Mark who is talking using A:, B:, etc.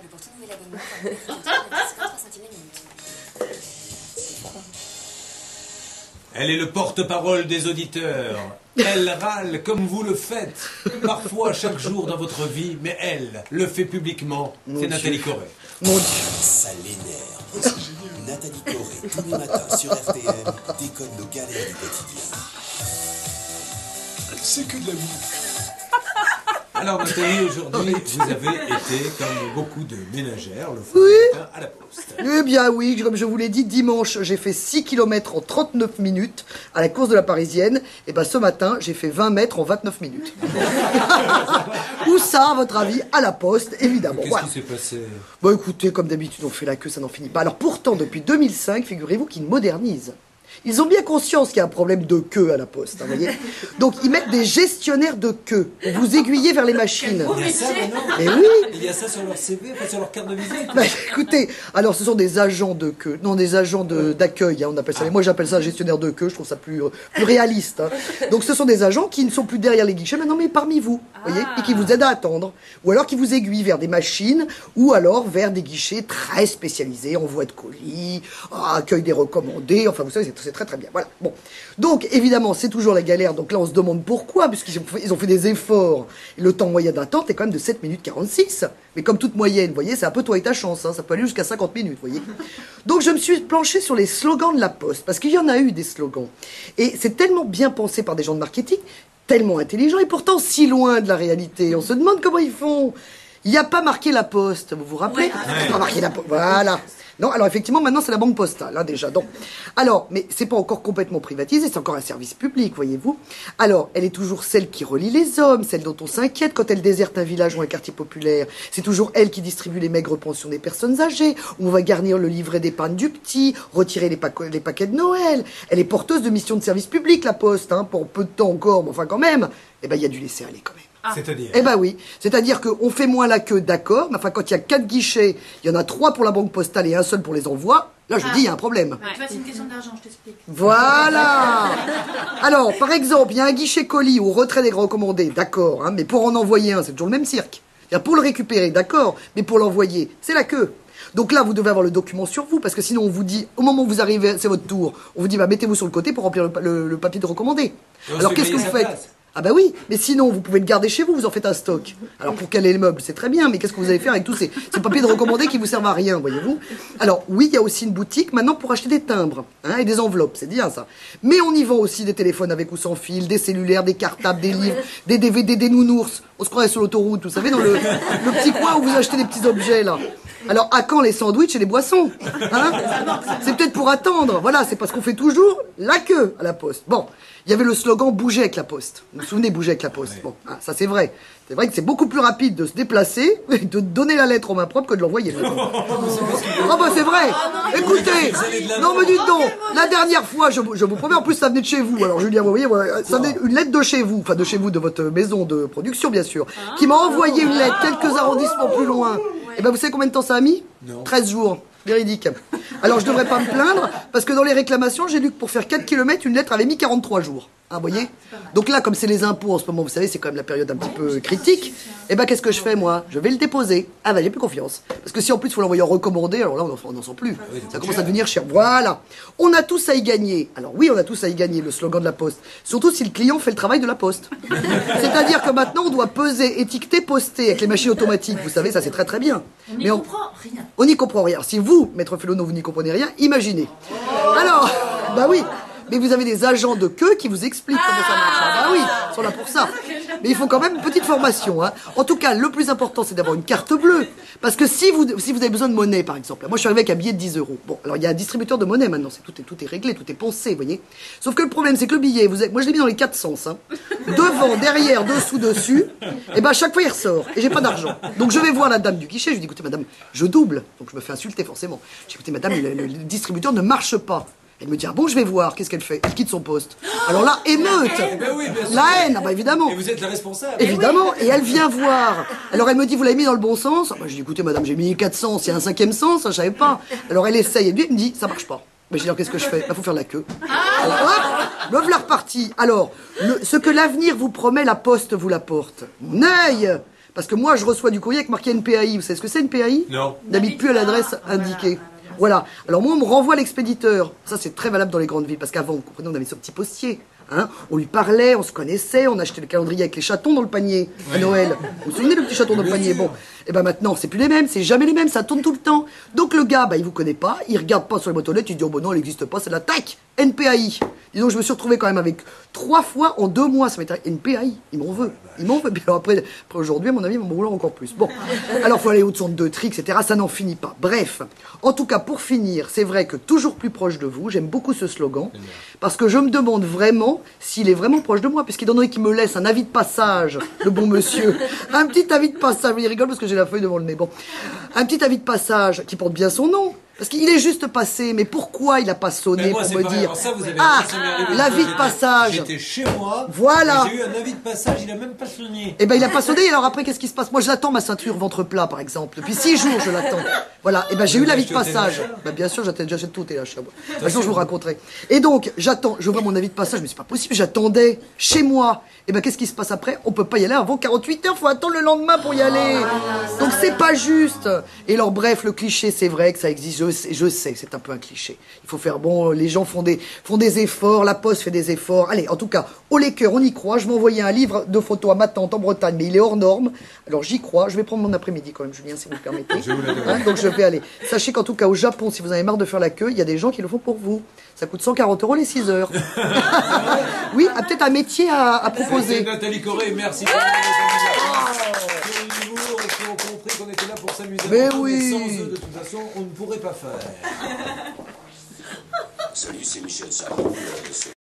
A: que pour tout nouvel abonnement, vous pouvez cliquer sur 3 centimes la minute.
B: Elle est le porte-parole des auditeurs. Elle râle comme vous le faites, parfois chaque jour dans votre vie, mais elle le fait publiquement. C'est Nathalie Corée.
C: Mon Dieu.
D: Ça l'énerve. Nathalie Corée, tous les matins sur RTL, déconne nos galères du quotidien. C'est que de la vie.
B: Alors Nathalie, aujourd'hui, vous avez été, comme beaucoup de ménagères, le
C: Oui.
B: matin à la poste.
C: Eh bien oui, comme je vous l'ai dit, dimanche, j'ai fait 6 km en 39 minutes à la course de la Parisienne. Et bien ce matin, j'ai fait 20 mètres en 29 minutes. Où ça, à votre avis? À la poste, évidemment.
B: Qu'est-ce qui s'est passé?
C: Bon écoutez, comme d'habitude, on fait la queue, ça n'en finit pas. Alors pourtant, depuis 2005, figurez-vous qu'ils modernisent. Ils ont bien conscience qu'il y a un problème de queue à la poste, vous voyez. Donc ils mettent des gestionnaires de queue pour vous aiguiller vers les machines.
B: Il y a ça maintenant?
C: Mais oui.
B: Il y a ça sur leur CV, enfin sur leur carte de visite?
C: Bah, écoutez, alors ce sont des agents de queue, non des agents d'accueil, hein, on appelle ça. Mais moi j'appelle ça gestionnaire de queue, je trouve ça plus réaliste. Hein. Donc ce sont des agents qui ne sont plus derrière les guichets, maintenant mais parmi vous, voyez, et qui vous aident à attendre, ou alors qui vous aiguillent vers des machines, ou alors vers des guichets très spécialisés, envoi de colis, accueil des recommandés, enfin vous savez c'est très très bien. Voilà. Bon, donc évidemment c'est toujours la galère. Donc là on se demande pourquoi, puisqu'ils ont fait des efforts. Et le temps moyen d'attente est quand même de 7 minutes 46. Mais comme toute moyenne, vous voyez, c'est un peu toi et ta chance, hein, ça peut aller jusqu'à 50 minutes, vous voyez. Donc je me suis penché sur les slogans de la Poste, parce qu'il y en a eu des slogans. Et c'est tellement bien pensé par des gens de marketing, tellement intelligent, et pourtant si loin de la réalité. On se demande comment ils font. Il n'y a pas marqué la Poste, vous vous rappelez? Il n'y a pas marqué la Poste, voilà. Non, alors effectivement, maintenant c'est la banque postale, hein, déjà. Donc, alors, mais c'est pas encore complètement privatisé, c'est encore un service public, voyez-vous. Alors, elle est toujours celle qui relie les hommes, celle dont on s'inquiète quand elle déserte un village ou un quartier populaire. C'est toujours elle qui distribue les maigres pensions des personnes âgées, où on va garnir le livret d'épargne du petit, retirer les paquets de Noël. Elle est porteuse de mission de service public, la Poste, hein, pour peu de temps encore, mais enfin quand même. Eh ben, il y a dû laisser aller quand même.
B: C'est-à-dire?
C: Eh ben oui, c'est-à-dire qu'on fait moins la queue, d'accord, mais enfin quand il y a 4 guichets, il y en a 3 pour la banque postale et un seul pour les envois, là je dis il y a un problème.
E: Tu vois, c'est une question d'argent, je t'explique.
C: Voilà. Alors, par exemple, il y a un guichet colis au retrait des recommandés, d'accord, hein, mais pour en envoyer un, c'est toujours le même cirque. C'est-à-dire pour le récupérer, d'accord, mais pour l'envoyer, c'est la queue. Donc là, vous devez avoir le document sur vous, parce que sinon on vous dit, au moment où vous arrivez, c'est votre tour, on vous dit, bah mettez-vous sur le côté pour remplir le papier de recommandé. Alors qu'est-ce que vous faites? Ah bah oui, mais sinon, vous pouvez le garder chez vous, vous en faites un stock. Alors pour caler le meuble, c'est très bien, mais qu'est-ce que vous allez faire avec tous ces papiers de recommandés qui vous servent à rien, voyez-vous? Alors oui, il y a aussi une boutique maintenant pour acheter des timbres, hein, et des enveloppes, c'est bien ça. Mais on y vend aussi des téléphones avec ou sans fil, des cellulaires, des cartables, des livres, des DVD, des nounours. On se croirait sur l'autoroute, vous savez, dans le petit coin où vous achetez des petits objets, là. Alors, à quand les sandwichs et les boissons, hein? C'est peut-être pour attendre. Voilà, c'est parce qu'on fait toujours la queue à la Poste. Bon, il y avait le slogan « Bouger avec la Poste ». Vous vous souvenez, bouger avec la Poste. Bon, hein, ça c'est vrai. C'est vrai que c'est beaucoup plus rapide de se déplacer, de donner la lettre aux mains propres que de l'envoyer. Ah bah c'est vrai. Écoutez, non mais dites donc, la dernière fois, je vous promets, en plus ça venait de chez vous. Alors Julien, vous voyez, ça venait une lettre de chez vous, enfin de chez vous, de votre maison de production bien sûr, qui m'a envoyé une lettre quelques arrondissements plus loin. Et ben vous savez combien de temps ça a mis? 13 jours. Véridique. Alors je devrais pas me plaindre, parce que dans les réclamations, j'ai lu que pour faire 4 km, une lettre avait mis 43 jours. Hein, vous voyez? Donc là, comme c'est les impôts en ce moment, vous savez, c'est quand même la période un petit peu critique. Et ben qu'est-ce que je fais moi? Je vais le déposer. Ah ben j'ai plus confiance. Parce que si en plus il faut l'envoyer en recommandé, alors là on n'en sent plus. Ça commence à devenir cher. Voilà. On a tous à y gagner. Alors oui, on a tous à y gagner, le slogan de la Poste. Surtout si le client fait le travail de la Poste. C'est-à-dire que maintenant on doit peser, étiqueter, poster avec les machines automatiques. Vous savez, ça c'est très très bien.
E: On n'y comprend rien.
C: On n'y comprend rien. Si vous, Maître Félono, vous n'y comprenez rien, imaginez. Alors, bah oui. Mais vous avez des agents de queue qui vous expliquent comment ça marche. Ah bah oui, ils sont là pour ça. Mais il faut quand même une petite formation. Hein. En tout cas, le plus important, c'est d'avoir une carte bleue. Parce que si vous avez besoin de monnaie, par exemple. Moi, je suis arrivé avec un billet de 10 euros. Bon, alors il y a un distributeur de monnaie maintenant. Tout est réglé, tout est pensé, vous voyez. Sauf que le problème, c'est que le billet, moi, je l'ai mis dans les 4 sens. Hein. Devant, derrière, dessous, dessus. Et ben, à chaque fois, il ressort. Et j'ai pas d'argent. Donc, je vais voir la dame du guichet. Je lui dis, écoutez, madame, je double. Donc, je me fais insulter, forcément. Je dis, écoutez, madame, le distributeur ne marche pas. Elle me dit, ah bon, je vais voir, qu'est-ce qu'elle fait? Elle quitte son poste. Alors là, émeute.
B: Ben oui, bien sûr.
C: La haine, ah bah évidemment.
B: Et vous êtes la responsable.
C: Évidemment, et elle vient voir. Alors elle me dit, vous l'avez mis dans le bon sens? Bah, je dis, écoutez madame, j'ai mis 4 sens, il y a un 5e sens, je savais pas. Alors elle essaye, et lui, elle me dit, ça marche pas. Mais je dis, alors qu'est-ce que je fais? Bah, faut faire la queue. Alors, hop, me voilà reparti. Alors, ce que l'avenir vous promet, la Poste vous l'apporte. Mon œil! Parce que moi, je reçois du courrier avec marqué NPAI. Vous savez ce que c'est NPAI?
B: Non.
C: N'habite plus à l'adresse indiquée. Voilà. Alors moi, on me renvoie l'expéditeur. Ça, c'est très valable dans les grandes villes. Parce qu'avant, vous comprenez, on avait ce petit postier. Hein, on lui parlait, on se connaissait, on achetait le calendrier avec les chatons dans le panier à Noël. Vous vous souvenez le petit chaton dans le panier? Bon, et ben maintenant, c'est plus les mêmes, c'est jamais les mêmes, ça tourne tout le temps. Donc le gars, bah, il vous connaît pas, il regarde pas sur les boîtes aux lettres, il dit oh bon non, elle n'existe pas, c'est de la tac, NPAI. Dis donc, je me suis retrouvé quand même avec 3 fois en 2 mois, ça m'était NPAI, il m'en veut. Puis alors après aujourd'hui, à mon avis, ils vont me vouloir encore plus. Bon, alors faut aller au centre de tri, etc. Ça n'en finit pas. Bref, en tout cas, pour finir, c'est vrai que toujours plus proche de vous, j'aime beaucoup ce slogan, parce que je me demande vraiment s'il est vraiment proche de moi, puisqu'il donnerait qu'il me laisse un avis de passage, le bon monsieur. Un petit avis de passage, il rigole parce que j'ai la feuille devant le nez. Bon, un petit avis de passage qui porte bien son nom. Parce qu'il est juste passé, mais pourquoi il n'a pas sonné pour me dire
B: ça, vous avez
C: ah,
B: ça m'est arrivé
C: l'avis
B: parce
C: de
B: que
C: passage.
B: J'étais chez moi.
C: Voilà.
B: J'ai eu un avis de passage, il a même pas sonné.
C: Eh ben il a pas sonné, alors après qu'est-ce qui se passe? Moi je l'attends ma ceinture ventre plat par exemple. Depuis 6 jours je l'attends. Voilà, et ben j'ai eu l'avis de passage. Ben bien sûr, j'achète tout et là chez moi. Un jour je vous raconterai. Et donc j'attends, j'ouvre mon avis de passage, mais c'est pas possible, j'attendais chez moi. Et ben qu'est-ce qui se passe après? On peut pas y aller avant 48 heures, faut attendre le lendemain pour y aller. Donc c'est pas juste. Et alors bref, le cliché, c'est vrai que ça existe, je sais, c'est un peu un cliché. Il faut faire bon, les gens font des efforts, la Poste fait des efforts. Allez, en tout cas, au Laker, on y croit. Je m'envoyais un livre de photos à ma tante en Bretagne, mais il est hors norme. Alors j'y crois. Je vais prendre mon après-midi quand même, Julien, si vous me permettez. Hein, donc je vais aller. Sachez qu'en tout cas, au Japon, si vous en avez marre de faire la queue, il y a des gens qui le font pour vous. Ça coûte 140 € les 6 heures. Oui, peut-être un métier à proposer.
B: Nathalie Corée, merci pour l'humour et qui ont compris qu'on était là pour s'amuser.
C: Mais oui.
B: Sans eux, de toute façon, on ne pourrait pas faire.
D: Salut, c'est Michel Sardou.